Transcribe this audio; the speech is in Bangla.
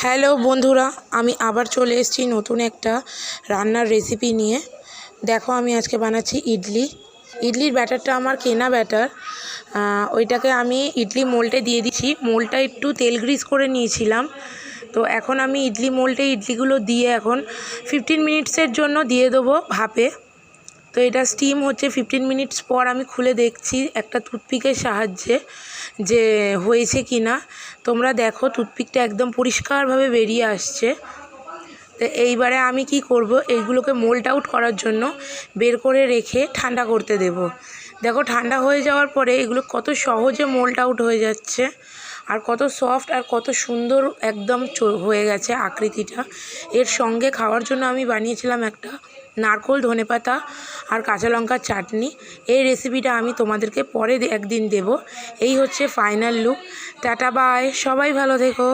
হ্যালো বন্ধুরা, আমি আবার চলে এসেছি নতুন একটা রান্নার রেসিপি নিয়ে। দেখো, আমি আজকে বানাচ্ছি ইডলি। ইডলির ব্যাটারটা আমার কেনা ব্যাটার। ওইটাকে আমি ইডলি মোল্ডে দিয়ে দিচ্ছি। মোল্ডটা একটু তেল গ্রিস করে নিয়েছিলাম। তো এখন আমি ইডলি মোল্ডে ইডলিগুলো দিয়ে এখন 15 মিনিটসের জন্য দিয়ে দেবো ভাপে। তো এটা স্টিম হচ্ছে। 15 মিনিটস পর আমি খুলে দেখছি একটা টুথপিকের সাহায্যে যে হয়েছে কি না। তোমরা দেখো, টুথপিকটা একদম পরিষ্কারভাবে বেরিয়ে আসছে। তো এইবারে আমি কি করব, এইগুলোকে মোল্ড আউট করার জন্য বের করে রেখে ঠান্ডা করতে দেব। দেখো, ঠান্ডা হয়ে যাওয়ার পরে এগুলো কত সহজে মোল্ড আউট হয়ে যাচ্ছে, আর কত সফট আর কত সুন্দর একদম হয়ে গেছে আকৃতিটা। এর সঙ্গে খাওয়ার জন্য আমি বানিয়েছিলাম একটা নারকোল, ধনেপাতা আর কাঁচা লঙ্কার চাটনি। এই রেসিপিটা আমি তোমাদেরকে পরে একদিন দেব। এই হচ্ছে ফাইনাল লুক। টাটা বাই, সবাই ভালো থেকো।